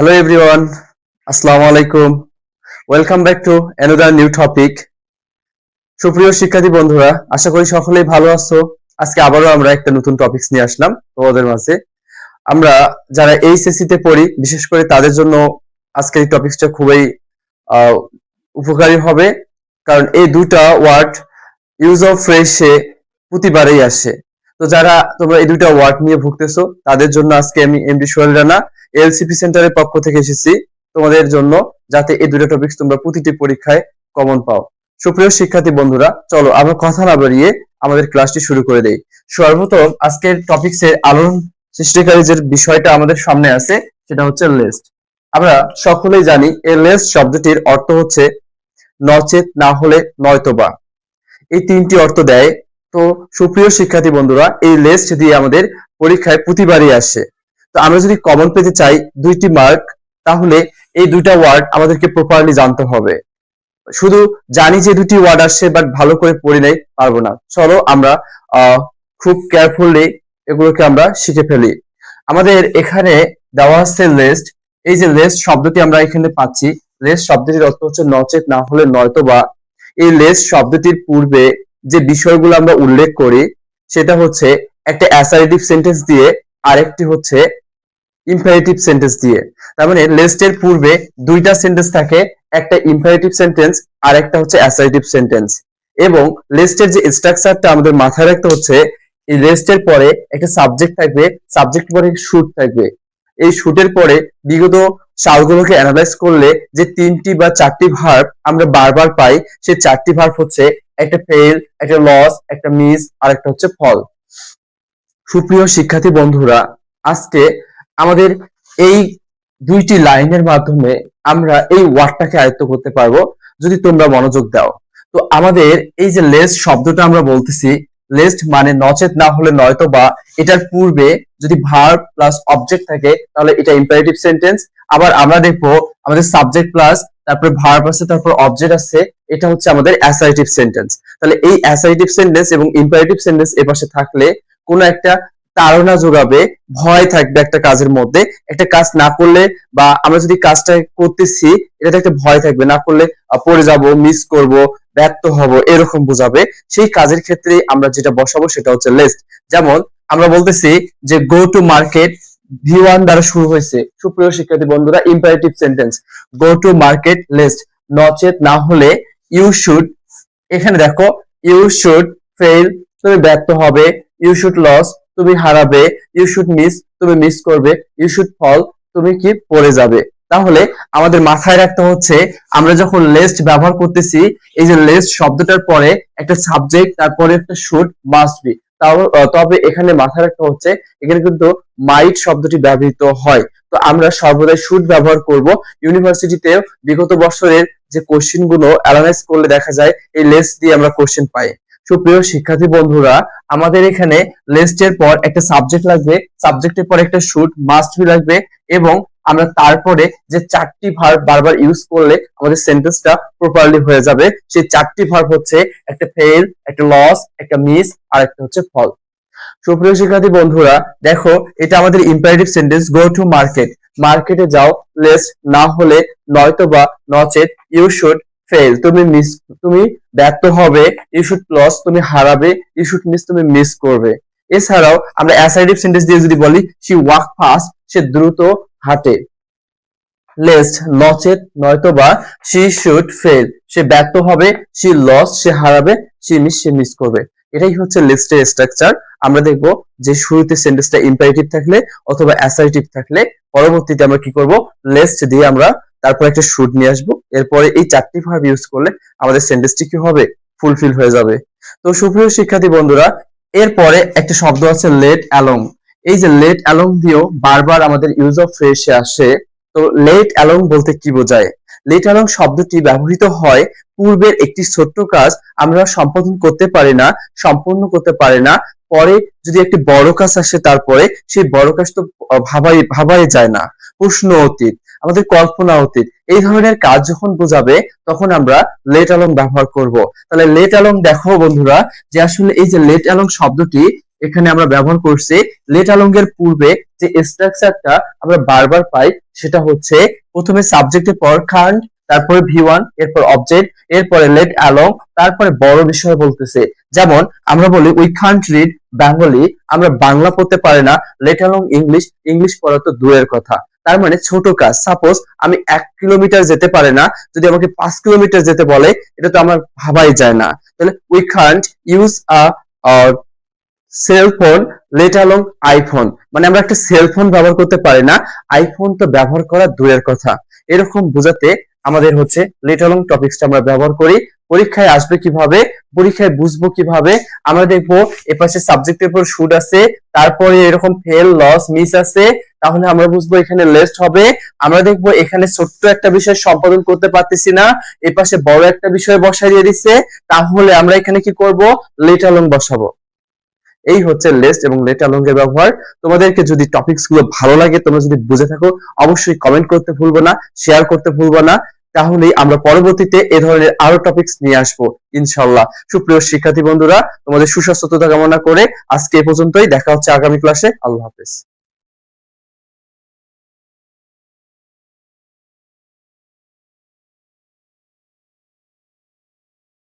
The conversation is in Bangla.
Hello everyone, Assalamu alaikum. Welcome back to another new topic. সুপ্রিয় শিক্ষার্থী বন্ধুরা, আশা করি সকলেই ভালো আছো। আজকে আবারও আমরা একটা নতুন টপিকস নিয়ে আসলাম তোমাদের মাঝে। আমরা যারা এইচএসসি তে পড়ি, বিশেষ করে তাদের জন্য আজকের এই টপিকসটা খুবই উপকারী হবে, কারণ এই দুটা ওয়ার্ড ইউজ অফ ফ্রেশে প্রতিবারেই আসে। তো যারা তোমরা এই দুইটা ওয়ার্ড নিয়ে ভুগতেছো তাদের জন্য আজকে আমি এমডি সোহেল রানা এলসিপি সেন্টারের পক্ষ থেকে এসেছি তোমাদের জন্য, যাতে এই দুটো টপিকস তোমরা প্রতিটি পরীক্ষায় কমন পাও। সুপ্রিয় শিক্ষার্থী বন্ধুরা, চলো আমরা কথা না বাড়িয়ে আমাদের ক্লাসটি শুরু করে দেই। সর্বপ্রথম আজকের টপিকসের আলোড়ন সৃষ্টিকারী যে বিষয়টা আমাদের সামনে আছে সেটা হচ্ছে লিস্ট। আমরা সকলেই জানি এই লিস্ট শব্দটির অর্থ হচ্ছে নচেত, না হলে, নয়তোবা। এই তিনটি অর্থ দেয়। তো সুপ্রিয় শিক্ষার্থী বন্ধুরা, এই লিস্ট দিয়ে আমাদের পরীক্ষায় প্রতিবারই আসে। তো আমরা যদি কমন পেতে চাই 2টি মার্ক, তাহলে এই দুইটা ওয়ার্ড আমাদেরকে প্রপারলি জানতে হবে। শুধু জানি যে 2টি ওয়ার্ড আসছে, বাট ভালো করে পড়ি নাই, পারবো না। চলো আমরা খুব কেয়ারফুলি এগুলোকে আমরা শিখে ফেলি। আমাদের এখানে দেওয়া আছে লিস্ট। এই যে লিস্ট শব্দটি আমরা এখানে পাচ্ছি, লিস্ট শব্দটির অর্থ হচ্ছে নচেত, না হলে, নয়তোবা। এই লিস্ট শব্দটির পূর্বে যে বিষয়গুলো আমরা উল্লেখ করি সেটা হচ্ছে একটা অ্যাসার্টিভ সেন্টেন্স দিয়ে, আরেকটি হচ্ছে ইম্পারেটিভ সেন্টেন্স দিয়ে। তার মানে লিস্টের পূর্বে দুইটা সেন্টেন্স থাকে, একটা ইম্পারেটিভ সেন্টেন্স আর একটা হচ্ছে অ্যাসার্টিভ সেন্টেন্স। এবং লিস্টের যে স্ট্রাকচারটা আমাদের মাথায় রাখতে হচ্ছে, এই লিস্টের পরে একটা সাবজেক্ট থাকবে, সাবজেক্ট পরে শুট থাকবে। এই শুটের পরে বিগত সালগুলোকে অ্যানালাইজ করলে যে 3টি বা 4টি ভার্ব আমরা বারবার পাই, সেই 4টি ভার্ব হচ্ছে একটা ফেল, একটা লস, একটা মিস আর একটা হচ্ছে ফল। সুপ্রিয় শিক্ষার্থী বন্ধুরা, আজকে আমাদের এই 2টি লাইনের মাধ্যমে আমরা এই ওয়ার্ডটাকে আয়ত্ত করতে পারবো যদি তোমরা মনোযোগ দাও। তো আমাদের এই যে লিস্ট শব্দটা আমরা বলতেছি, লিস্ট মানে নচেত, না হলে, নয়তোবা। এটার পূর্বে যদি ভার্ব প্লাস অবজেক্ট থাকে তাহলে এটা ইম্পারেটিভ সেন্টেন্স। আবার আমরা দেখবো আমাদের সাবজেক্ট প্লাস তারপরে ভার্ব আছে, তারপর অবজেক্ট আছে, এটা হচ্ছে আমাদের অ্যাসার্টিভ সেন্টেন্স। তাহলে এই অ্যাসার্টিভ সেন্টেন্স এবং ইম্পারেটিভ সেন্টেন্স এপাশে থাকলে কোনো একটা তাড়না যোগাবে, ভয় থাকবে একটা কাজের মধ্যে। একটা কাজ না করলে বা আমরা যদি কাজটা করতেছি এটাতে একটা ভয় থাকবে, না করলে পড়ে যাব, মিস করব, ব্যর্থ হব, এরকম বোঝাবে। সেই কাজের ক্ষেত্রে আমরা যেটা বসাবো সেটা হচ্ছে লিস্ট। যেমন আমরা বলতেছি যে গো টু মার্কেট V1 দ্বারা শুরু হয়েছে। সুপ্রিয় শিক্ষার্থী বন্ধুরা, imperative sentence go to market list, নচেত, না হলে, ইউ শুড। এখানে দেখো ইউ শুড ফেল, তুমি ব্যর্থ হবে। ইউ শুড লস, তুমি হারাবে। ইউ শুড মিস, তুমি মিস করবে। ইউ শুড ফল, তুমি কি পড়ে যাবে। তাহলে আমাদের মাথায় রাখতে হচ্ছে আমরা যখন লিস্ট ব্যবহার করতেছি, এই যে লিস্ট শব্দটার পরে একটা সাবজেক্ট, তারপরে একটা শুড মাস্ট বি। তবে এখানে মাথায় রাখতে হচ্ছে এখানে কিন্তু মাইট শব্দটি ব্যবহৃত হয়। তো আমরা সর্বদাই শুড ব্যবহার করব। ইউনিভার্সিটিতে বিগত বছরের যে কোশ্চেন গুলো অ্যানালাইজ করলে দেখা যায় এই লিস্ট দিয়ে আমরা কোশ্চেন পাই। সুপ্রিয় শিক্ষার্থী বন্ধুরা, আমাদের এখানে লিস্টের পর একটা সাবজেক্ট লাগবে, সাবজেক্টের পর একটা শুড মাস্ট বি লাগবে, এবং আমরা তারপরে যে 4টি ভার্ব বারবার ইউজ করলে আমাদের সেন্টেন্সটা প্রপারলি হয়ে যাবে। সেই 4টি ভার্ব হচ্ছে একটা ফেল, একটা লস, একটা মিস আর একটা হচ্ছে ফল। সুপ্রিয় শিক্ষার্থী বন্ধুরা, দেখো এটা আমাদের imperative sentence go to market, মার্কেটে যাও। লিস্ট না হলে, নয়তোবা, নচেত, ইউ শুড ফেল, তুমি ব্যর্থ হবে। ইউ শুড লস, তুমি হারাবে। ইউ শুড মিস, তুমি মিস করবে। এছাড়াও আমরা অ্যাসার্টিভ সেন্টেন্স দিয়ে যদি বলি শি ওয়াক ফাস্ট, সে দ্রুত হাঁটে। লিস্ট নচেত, নয়তোবা, শি শুড ফেল, সে ব্যর্থ হবে। শি লস, সে হারাবে। শি মিস, সে মিস করবে। এটাই হচ্ছে লিস্টের স্ট্রাকচার। আমরা দেখব যে শুরুতে সেন্টেন্সটা ইম্পারেটিভ থাকলে অথবা অ্যাসার্টিভ থাকলে পরবর্তীতে আমরা কি করব, লিস্ট দিয়ে আমরা তারপর একটা শুড নিয়ে আসবো। এরপরে এই 4টি ভার্ব ইউজ করলে আমাদের সেন্টেন্সটি কি হবে, ফুলফিল হয়ে যাবে। তো সুপ্রিয় শিক্ষার্থী বন্ধুরা, এরপরে একটা শব্দ আছে লেট অ্যালং। এই যে লেট অ্যালং দিয়েও বারবার আমাদের ইউজ অফ ফ্রেশে আসে। তো লেট অ্যালং বলতে কি বোঝায়? লেট অ্যালং শব্দটি ব্যবহৃত হয় পূর্বের একটি ছোট্ট কাজ আমরা সম্পাদন করতে পারি না, সম্পূর্ণ করতে পারি না, পরে যদি একটি বড় কাজ আসে তারপরে সেই বড় কাজ তো ভাবাই যায় না, প্রশ্ন অতীত, আমাদের কল্পনা অতীত, এই ধরনের কাজ যখন বোঝাবে তখন আমরা লেট অ্যালং ব্যবহার করব। তাহলে লেট অ্যালং দেখো বন্ধুরা, যে আসলে এই যে লেট অ্যালং শব্দটি এখানে আমরা ব্যবহার করছি লেট অ্যালং এর পূর্বে যে স্ট্রাকচারটা আমরা বারবার পাই সেটা হচ্ছে প্রথমে সাবজেক্টের পর কান্ট, তারপরে ভি1, এরপর অবজেক্ট, এরপরে লেট অ্যালং, তারপরে বড় বিষয় বলতেছে। যেমন আমরা বলি উই কান্ট রিড বেঙ্গলি, আমরা বাংলা পড়তে পারি না, লেট অ্যালং ইংলিশ, ইংলিশ পড়া তো দূরের কথা। তার মানে ছোট কাজ, সাপোজ আমি 1 কিলোমিটার যেতে পারি না, যদি আমাকে 5 কিলোমিটার যেতে বলে এটা তো আমার ভাবাই যায় না। তাহলে we can't use a cellphone let alone iPhone, মানে আমরা একটা সেলফোন ব্যবহার করতে পারি না, আইফোন তো ব্যবহার করা দূরের কথা। এরকম বোঝাতে আমাদের হচ্ছে লেট অ্যালং টপিকসটা আমরা ব্যবহার করি। পরীক্ষায় আসবে কিভাবে, পরীক্ষায় বুঝবো কিভাবে, আমরা দেখবো এপাশে সাবজেক্টের উপর শুড আছে, তারপরে এরকম ফেল লস মিস আছে, তাহলে আমরা বুঝবো এখানে লেস্ট হবে। আমরা দেখবো এখানে ছোট্ট একটা বিষয় সম্পাদন করতে পারতেছি না, এপাশে বড় একটা বিষয় বসাই দিয়ে দিচ্ছে, তাহলে আমরা এখানে কি করব, লেট অ্যালং বসাবো। এই হচ্ছে লেস্ট এবং লেট অ্যালং এর ব্যবহার। তোমাদেরকে যদি টপিকস গুলো ভালো লাগে, তোমরা যদি বুঝে থাকো, অবশ্যই কমেন্ট করতে ভুলবো না, শেয়ার করতে ভুলবো না, তাহলেই আমরা পরবর্তীতে এ ধরনের আরো টপিকস নিয়ে আসবো ইনশাআল্লাহ। সুপ্রিয় শিক্ষার্থী বন্ধুরা, তোমাদের সুস্বাস্থ্যতা কামনা করে আজকে এ পর্যন্তই, দেখা হচ্ছে আগামী ক্লাসে। আল্লাহ হাফেজ।